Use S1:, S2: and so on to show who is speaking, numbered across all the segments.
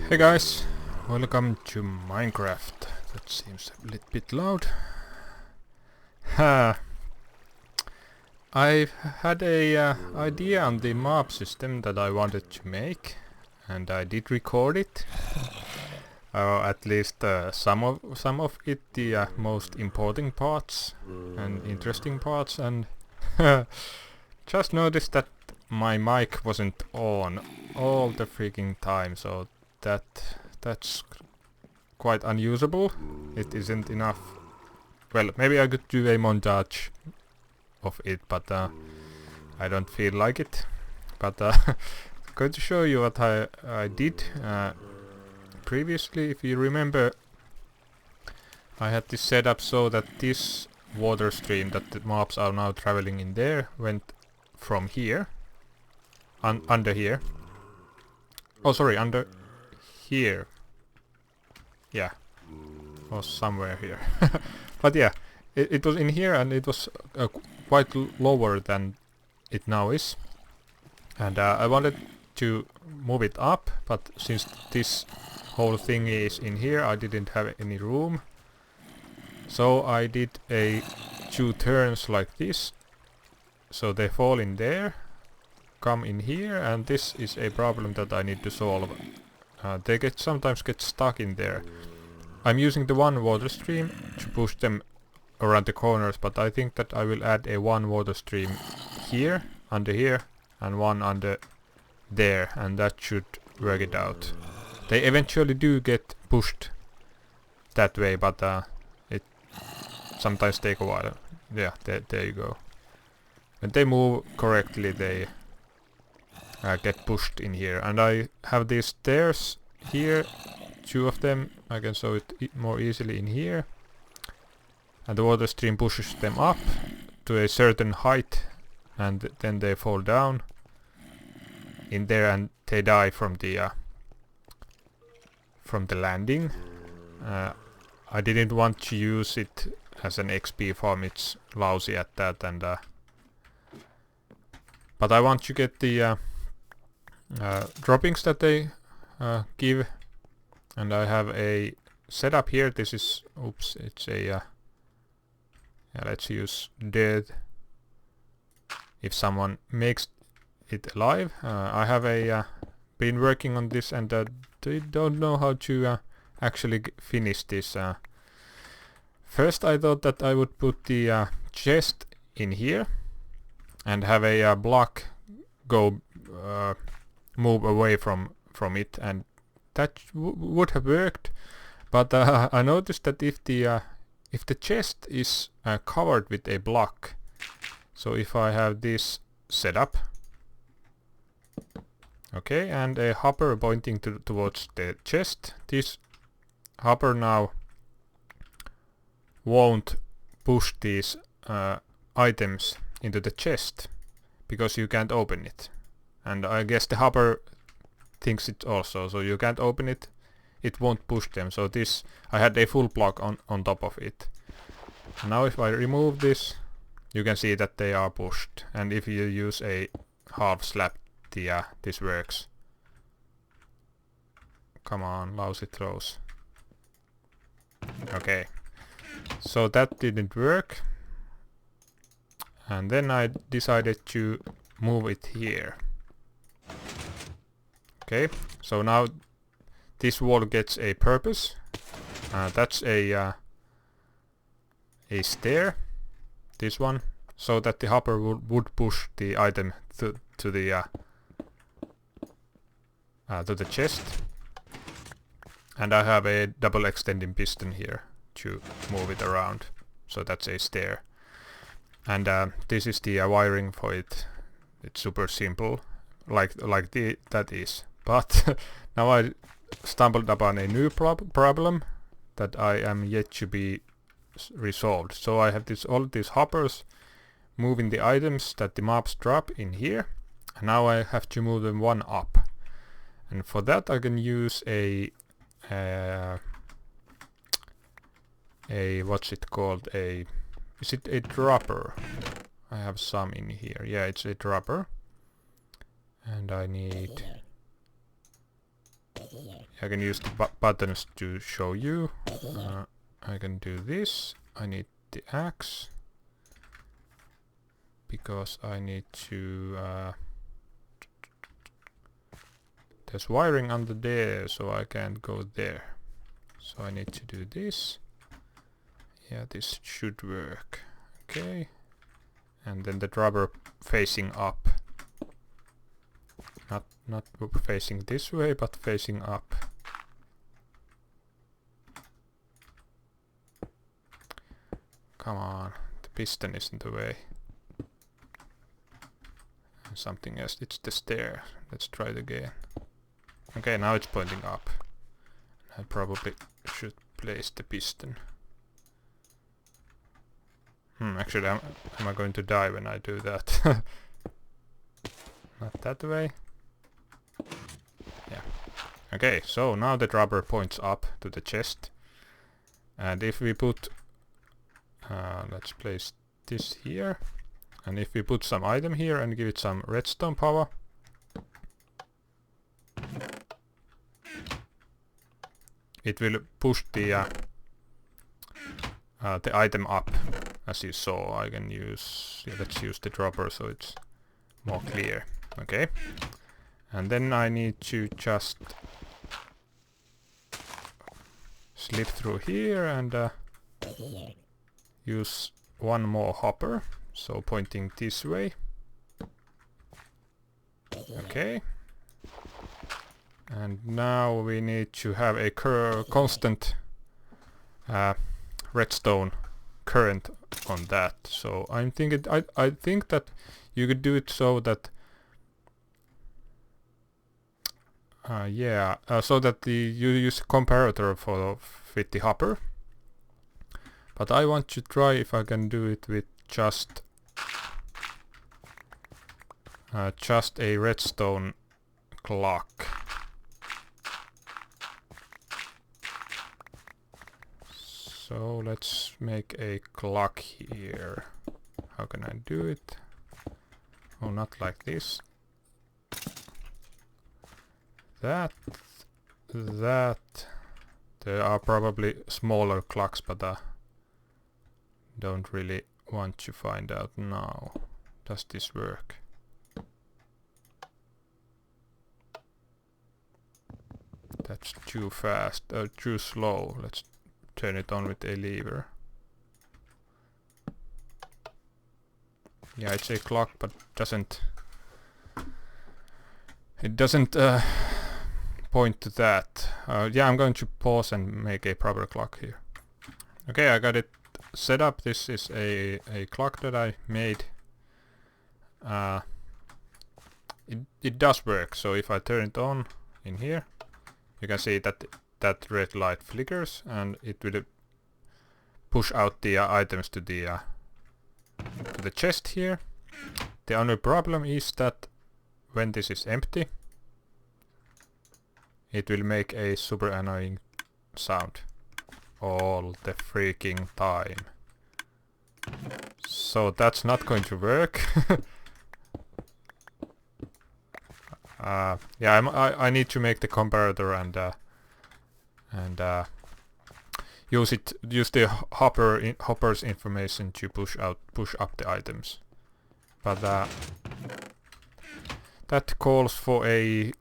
S1: Hey guys, welcome to Minecraft. That seems a little bit loud. I had a idea on the mob system that I wanted to make, and I did record it. At least some of it, the most important parts and interesting parts, and just noticed that my mic wasn't on all the freaking time, so that's quite unusable. It isn't enough. Well, maybe I could do a montage of it, but I don't feel like it. But I'm going to show you what I did previously. If you remember, I had this set up so that this water stream that the mobs are now traveling in there went from here, under here. Oh, sorry, under here. Yeah, was somewhere here. But yeah, it was in here, and it was quite lower than it now is. And I wanted to move it up, but since this whole thing is in here, I didn't have any room. So I did two turns like this, so they fall in there, come in here, and this is a problem that I need to solve. They sometimes get stuck in there. I'm using the one water stream to push them around the corners, but I think that I will add a one water stream here, under here, and one under there, and that should work it out. They eventually do get pushed that way, but it sometimes takes a while. Yeah, there you go. When they move correctly, they get pushed in here. And I have these stairs here, two of them. I can show it more easily in here. And the water stream pushes them up to a certain height, and then they fall down in there, and they die from the landing. I didn't want to use it as an XP farm. It's lousy at that, and but I want to get the droppings that they give, and I have a setup here. This is, oops, it's a yeah, let's use dead if someone makes it alive. I have been working on this, and I don't know how to actually finish this. First I thought that I would put the chest in here and have a block go move away from it, and that would have worked. But I noticed that if the chest is covered with a block, so if I have this set up, okay, and a hopper pointing towards the chest, this hopper now won't push these items into the chest because you can't open it. And I guess the hopper thinks it also, so you can't open it, it won't push them. So this, I had a full block on top of it. And now if I remove this, you can see that they are pushed. And if you use a half slab, this works. Come on, lousy throws. Okay, so that didn't work. And then I decided to move it here. Okay, so now this wall gets a purpose. That's a stair, this one, so that the hopper would push the item to the chest. And I have a double extending piston here to move it around, so that's a stair. And this is the wiring for it. It's super simple, like that is. But now I stumbled upon a new problem that I am yet to be resolved. So I have all these hoppers moving the items that the mobs drop in here, and now I have to move them one up. And for that I can use a what's it called? Is it a dropper? I have some in here. Yeah, it's a dropper. And I need I can use the buttons to show you. I can do this. I need the axe because I need to there's wiring under there, so I can't go there. So I need to do this. Yeah, this should work. Okay. And then the rubber facing up. Not facing this way, but facing up. Come on, the piston is in the way. And something else, it's the stair. Let's try it again. Okay, now it's pointing up. I probably should place the piston. Actually, am I going to die when I do that? Not that way. Yeah. Okay, so now the rubber points up to the chest. And if we put... let's place this here. And if we put some item here and give it some redstone power... it will push the item up. As you saw, I can use... yeah, let's use the dropper so it's more clear. Okay. And then I need to just slip through here and use one more hopper. So pointing this way. Okay. And now we need to have a constant redstone current on that. So I'm thinking, I think that you could do it so that so that you use a comparator with the hopper. But I want to try if I can do it with just a redstone clock. So let's make a clock here. How can I do it? Oh, not like this. That. There are probably smaller clocks, but I don't really want to find out now. Does this work? That's too fast, too slow. Let's turn it on with a lever. Yeah, it's a clock, but it doesn't point to that. Yeah, I'm going to pause and make a proper clock here. Okay, I got it set up. This is a clock that I made. It does work. So if I turn it on in here, you can see that red light flickers, and it will push out the items to the chest here. The only problem is that when this is empty, it will make a super annoying sound all the freaking time. So that's not going to work. Yeah, I need to make the comparator and use the hopper's information to push up the items. But that calls for a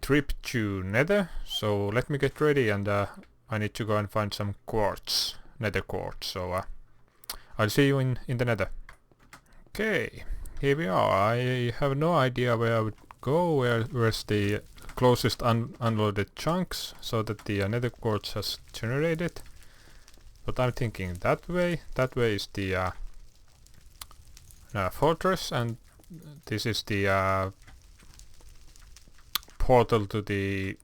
S1: trip to Nether. So let me get ready, and I need to go and find some quartz, Nether quartz. So I'll see you in the Nether. Okay, here we are. I have no idea where I would go. Where's the closest unloaded chunks, so that the Nether quartz has generated. But I'm thinking that way. That way is the fortress, and this is the portal to the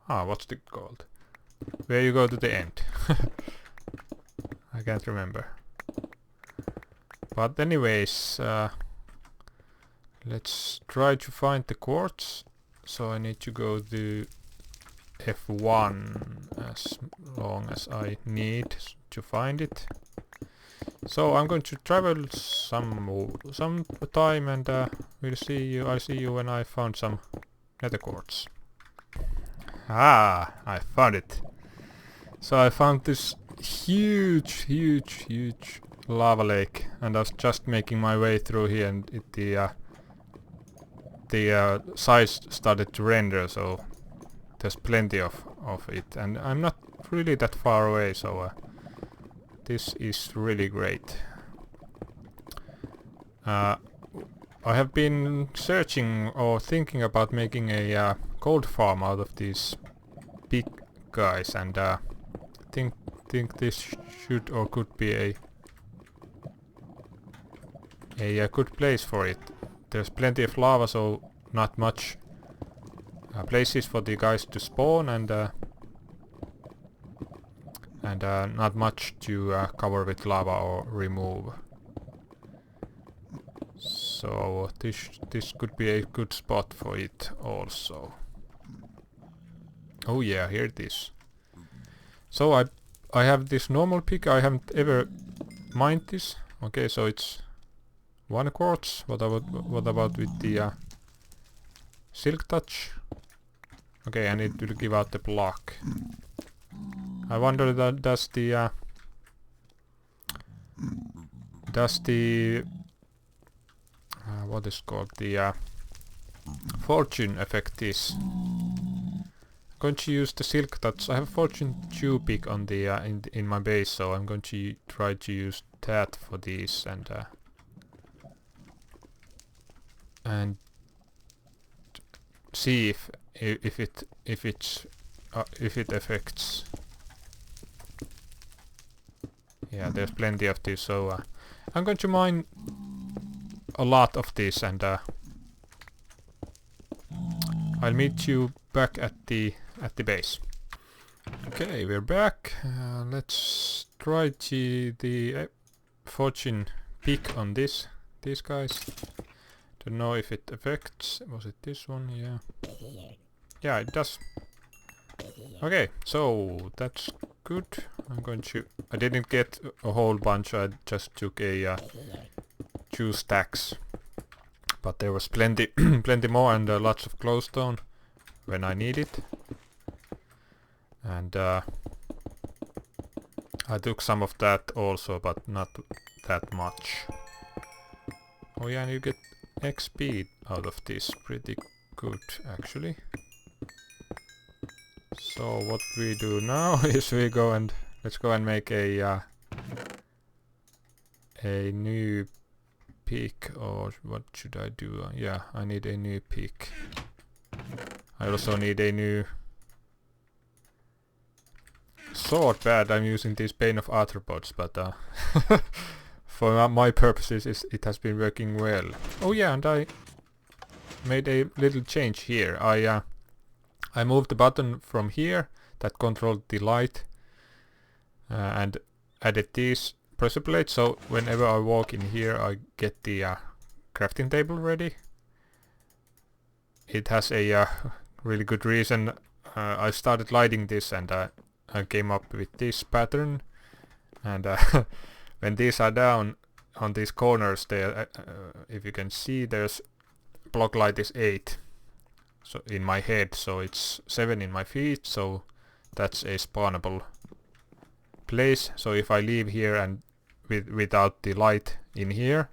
S1: what's it called? Where you go to the end. I can't remember. But anyways, let's try to find the quartz. So I need to go to F1 as long as I need to find it. So I'm going to travel some time, and we'll see you. I'll see you when I found some nether quartz. Ah, I found it. So I found this huge lava lake, and I was just making my way through here, and the size started to render, so there's plenty of it, and I'm not really that far away, so this is really great. I have been searching or thinking about making a gold farm out of these big guys, and think this should or could be a good place for it. There's plenty of lava, so not much places for the guys to spawn, and not much to cover with lava or remove. So this could be a good spot for it also. Oh yeah, here it is. So I have this normal pick. I haven't ever mined this. Okay, so it's 1 quartz. What about with the silk touch? Okay, and it will give out the block. I wonder that does the what is called the fortune affect this? I'm going to use the silk touch. I have fortune 2 pick on the in my base, so I'm going to try to use that for these, and see if it affects. Yeah, there's plenty of these, so I'm going to mine a lot of this, and I'll meet you back at the base. Okay, we're back. Let's try the fortune pick on these guys. Don't know if it affects. Was it this one? Yeah. Yeah, it does. Okay, so that's good. I'm going to... I didn't get a whole bunch. I just took a 2 stacks. But there was plenty plenty more, and lots of glowstone when I need it. And I took some of that also, but not that much. Oh yeah, and you get XP out of this. Pretty good, actually. So what we do now is we go and... Let's go and make a new pick, or what should I do? Yeah, I need a new pick. I also need a new sword pad. I'm using these Bane of Arthropods, but for my purposes it has been working well. Oh yeah, and I made a little change here. I moved the button from here that controlled the light and added these pressure plates, so whenever I walk in here I get the crafting table ready. It has a really good reason. I started lighting this, and I came up with this pattern, and when these are down on these corners there, if you can see, there's block light is 8 so in my head, so it's 7 in my feet, so that's a spawnable place. So if I leave here and without the light in here,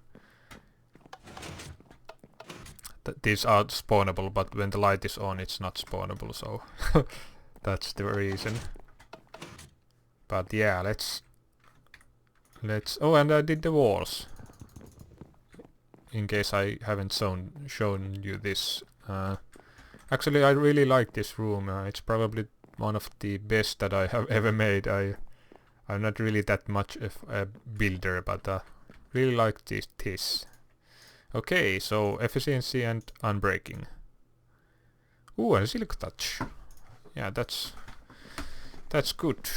S1: these are spawnable, but when the light is on it's not spawnable, so that's the reason. But yeah, let's oh, and I did the walls, in case I haven't shown you this. Actually, I really like this room. It's probably one of the best that I have ever made. I'm not really that much of a builder, but really like this. Okay, so efficiency and unbreaking. Ooh, and silk touch. Yeah, that's good.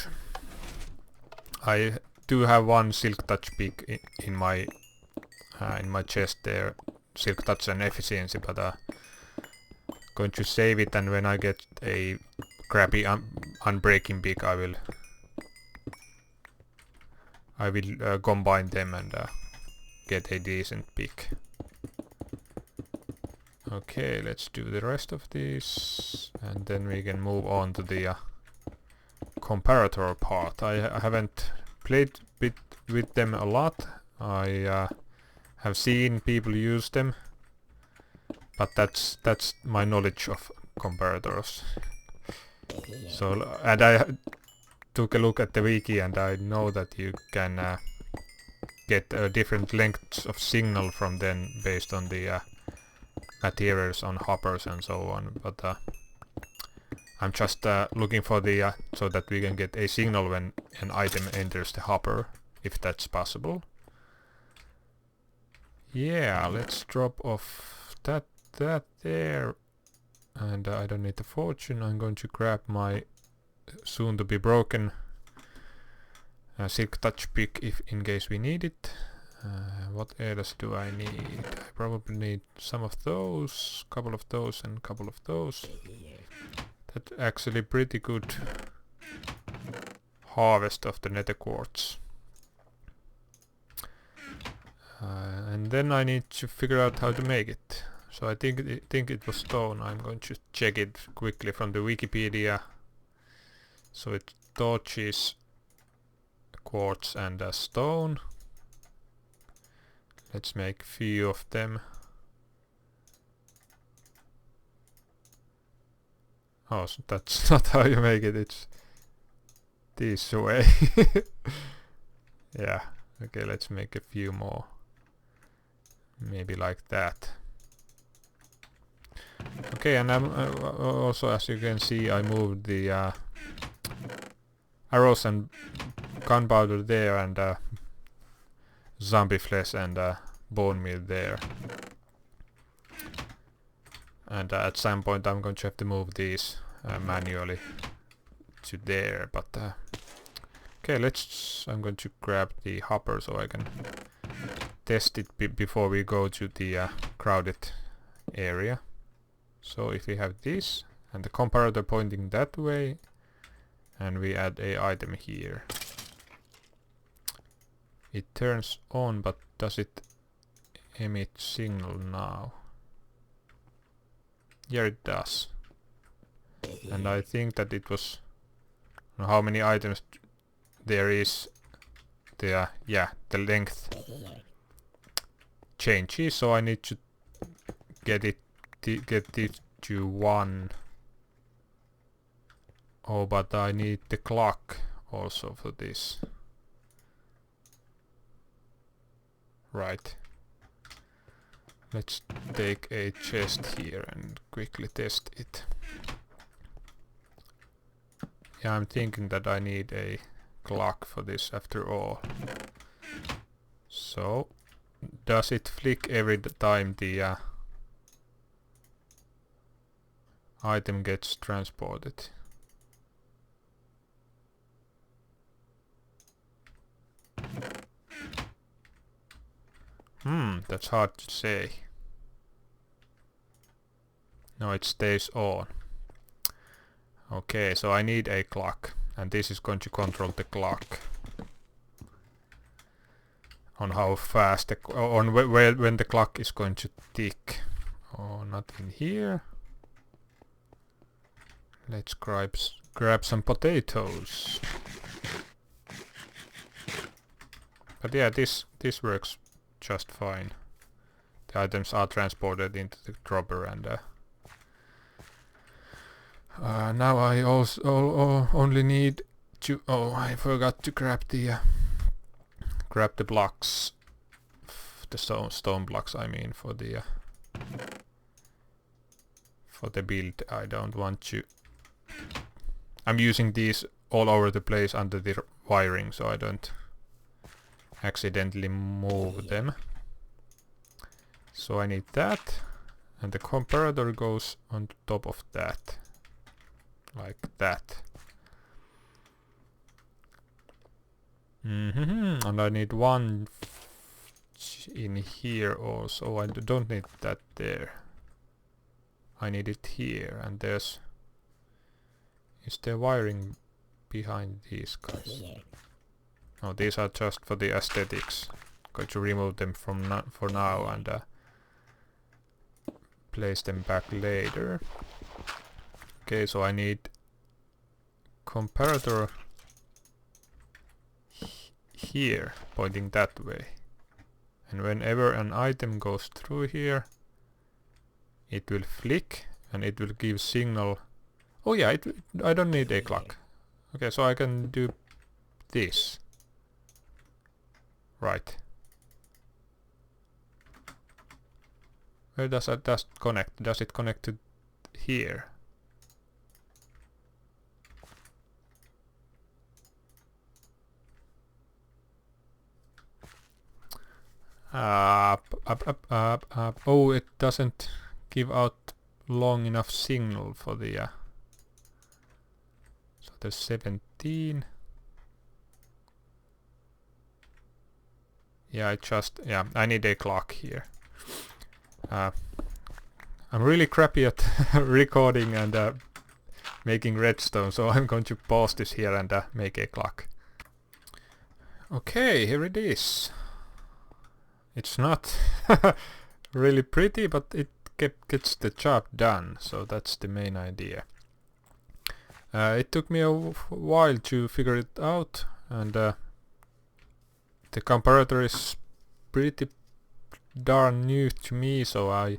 S1: I do have 1 silk touch pick in my chest there, silk touch and efficiency, but going to save it, and when I get a crappy unbreaking pick, I I will combine them and get a decent pick. Okay, let's do the rest of these, and then we can move on to the comparator part. I haven't played with them a lot. I have seen people use them, but that's my knowledge of comparators. So, and I took a look at the wiki, and I know that you can get different lengths of signal from them based on the materials on hoppers and so on. But I'm just looking for the so that we can get a signal when an item enters the hopper, if that's possible. Yeah, let's drop off that there, and I don't need the fortune. I'm going to grab my soon to be broken silk touch pick if in case we need it. What else do I need? I probably need some of those, couple of those, and couple of those. That's actually pretty good harvest of the nether quartz. And then I need to figure out how to make it. So I think it was stone. I'm going to check it quickly from the Wikipedia. So it's torches, quartz, and stone. Let's make few of them. Oh, so that's not how you make it. It's this way. Yeah. Okay, let's make a few more. Maybe like that. Okay, and I'm also, as you can see, I moved the arrows and gunpowder there, and zombie flesh and bone meal there. And at some point I'm going to have to move these manually to there, but okay, I'm going to grab the hopper so I can test it before we go to the crowded area. So if we have this and the comparator pointing that way, and we add a item here, it turns on, but does it emit signal now? Yeah, it does. And I think that it was how many items there is. The the length changes, so I need to get it to 1. Oh, but I need the clock also for this. Right. Let's take a chest here and quickly test it. Yeah, I'm thinking that I need a clock for this after all. So, does it flick every time the item gets transported? That's hard to say. No, it stays on. Okay, so I need a clock, and this is going to control the clock on how fast when the clock is going to tick. Oh, not in here. Let's grab some potatoes. But yeah, this works just fine. The items are transported into the dropper, and now I also only need to. Oh, I forgot to grab the blocks, the stone blocks. I mean, for the build. I don't want to. I'm using these all over the place under the wiring, so I don't accidentally move them. So I need that, and the comparator goes on top of that, like that. And I need one in here also. I don't need that there. I need it here, and is there wiring behind these guys? No, these are just for the aesthetics. Going to remove them from for now and place them back later. Okay, so I need comparator here, pointing that way. And whenever an item goes through here, it will flick and it will give signal. Oh yeah, I don't need a clock. Okay, so I can do this. Right. Where does that connect? Does it connect to here? Up. Oh, it doesn't give out long enough signal for the... so there's 17. Yeah, I need a clock here. I'm really crappy at recording and making redstone, so I'm going to pause this here and make a clock. Okay, here it is. It's not really pretty, but it gets the job done, so that's the main idea. It took me a while to figure it out, and the comparator is pretty darn new to me, so I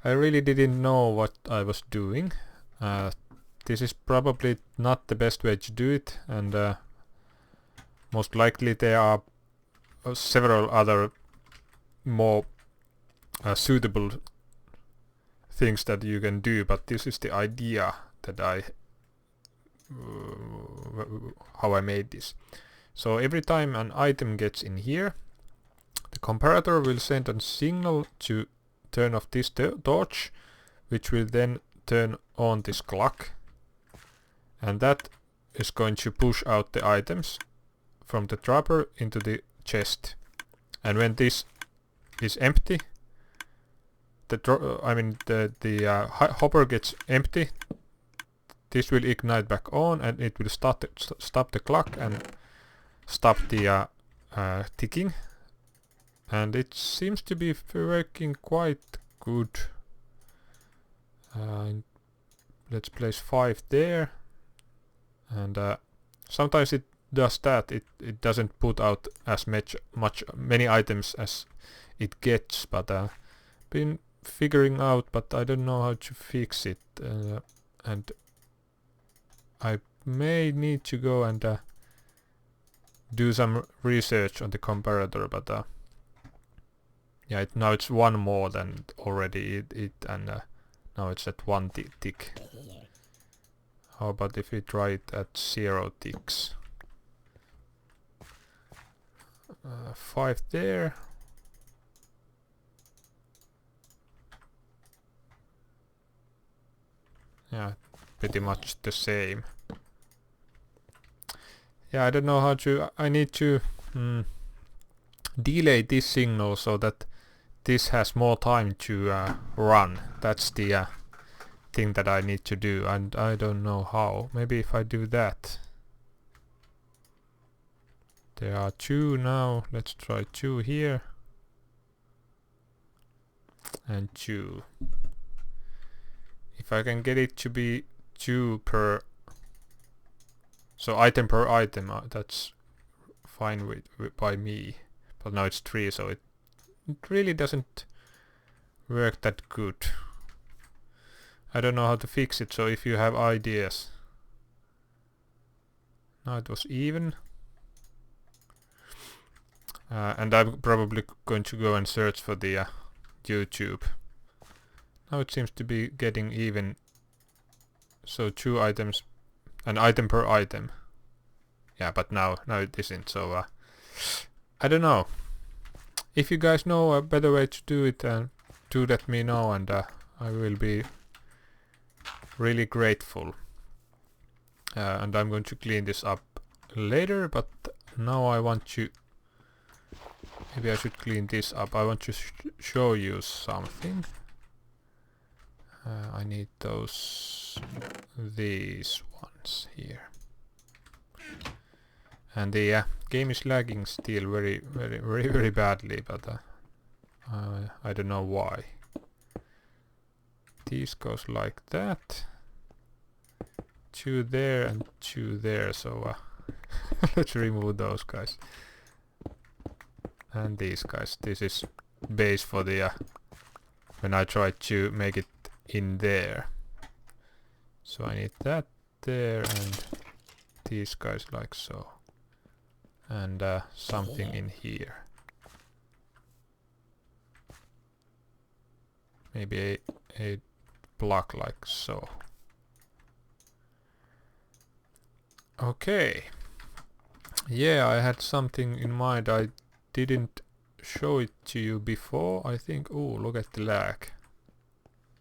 S1: really didn't know what I was doing. This is probably not the best way to do it, and most likely there are several other more suitable things that you can do, but this is the idea that how I made this. So every time an item gets in here, the comparator will send a signal to turn off this torch, which will then turn on this clock, and that is going to push out the items from the dropper into the chest. And when this is empty, the hopper gets empty, this will ignite back on and it will stop the clock and stop the ticking. And it seems to be working quite good. Let's place 5 there, and sometimes it does that. It doesn't put out as many items as it gets, but been figuring out, but I don't know how to fix it, and I may need to go and do some research on the comparator, but yeah, now it's one more than already and now it's at 1 tick. How about if we try it at 0 ticks? 5 there. Yeah, pretty much the same. Yeah, I don't know how to... I need to delay this signal so that this has more time to run. That's the thing that I need to do, and I don't know how. Maybe if I do that. There are 2 now. Let's try 2 here. And 2. If I can get it to be 2 per... so item per item, that's fine by me. But now it's 3, so it really doesn't work that good. I don't know how to fix it, so if you have ideas. Now it was even. And I'm probably going to go and search for the YouTube. Now it seems to be getting even. So 2 items, an item per item. Yeah, but now it isn't, so I don't know. If you guys know a better way to do it, do let me know, and I will be really grateful. And I'm going to clean this up later, but now I want to... maybe I should clean this up. I want to show you something. I need these ones here. And the game is lagging still very badly, but I don't know why. These goes like that. 2 there and 2 there, so let's remove those guys. And these guys. This is base for the when I try to make it in there. So I need that there and these guys like so. And something in here. Maybe a block like so. Okay. Yeah, I had something in mind. I didn't show it to you before. I think. Oh, look at the lag.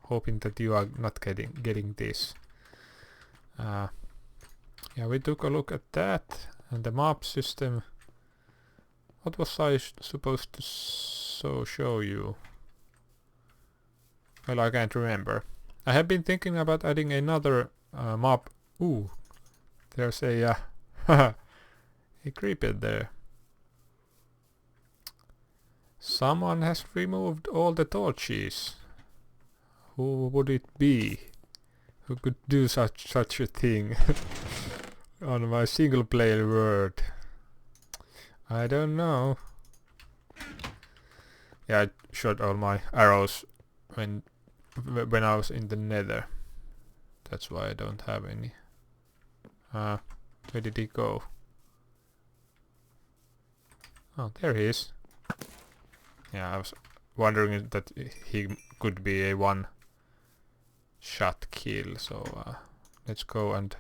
S1: Hoping that you are not getting this. Yeah, we took a look at that and the map system. What was I supposed to show you? Well, I can't remember. I have been thinking about adding another map. Ooh, there's a a creeper there. Someone has removed all the torches. Who would it be? Who could do such a thing on my single player world? I don't know. Yeah, I shot all my arrows when I was in the Nether. That's why I don't have any. Where did he go? Oh, there he is. Yeah, I was wondering that he could be a one-shot kill. So let's go and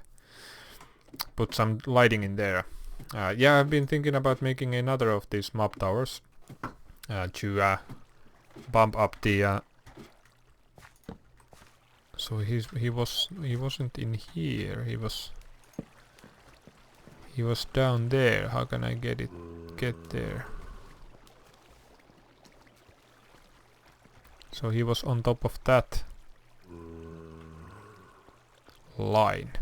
S1: put some lighting in there. Yeah, I've been thinking about making another of these mob towers to bump up the. So he wasn't in here. He was down there. How can I get there? So he was on top of that line.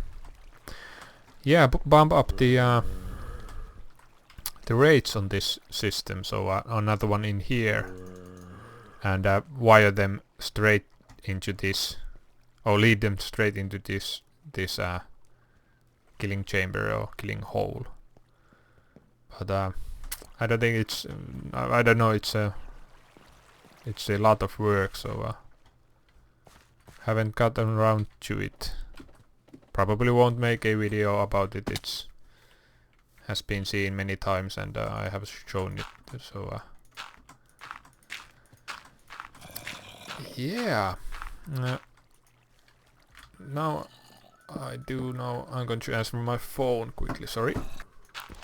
S1: Yeah, bump up the rates on this system. So another one in here, and wire them straight into this, or lead them straight into this killing chamber or killing hole. But I don't think it's. I don't know. It's a lot of work, so haven't gotten around to it. Probably won't make a video about it. It's has been seen many times, and I have shown it. So yeah. Now I do know. I'm going to answer my phone quickly. Sorry.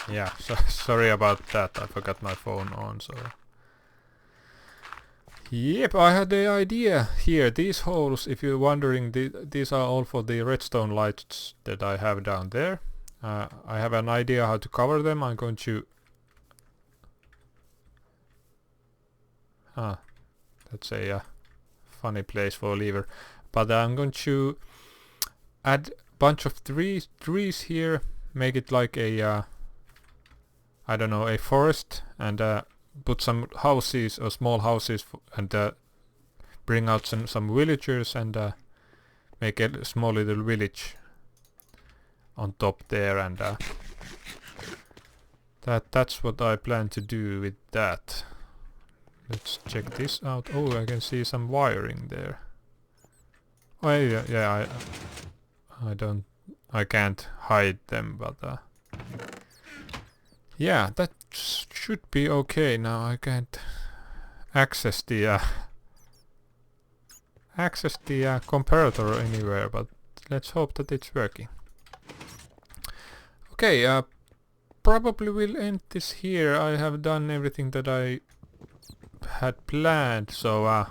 S1: Yeah. Sorry about that. I forgot my phone on. So. Yep, I had the idea here. These holes, if you're wondering, these are all for the redstone lights that I have down there. I have an idea how to cover them. I'm going to... that's a funny place for a lever. But I'm going to add a bunch of trees here. Make it like a... I don't know, a forest, and put some houses or small houses and bring out some villagers and make a small little village on top there, and that's what I plan to do with that. Let's check this out. Oh, I can see some wiring there. Oh yeah, I can't hide them, but yeah, that should be okay. Now I can't access the comparator anywhere, but let's hope that it's working. Okay, probably we'll end this here. I have done everything that I had planned, so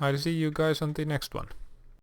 S1: I'll see you guys on the next one.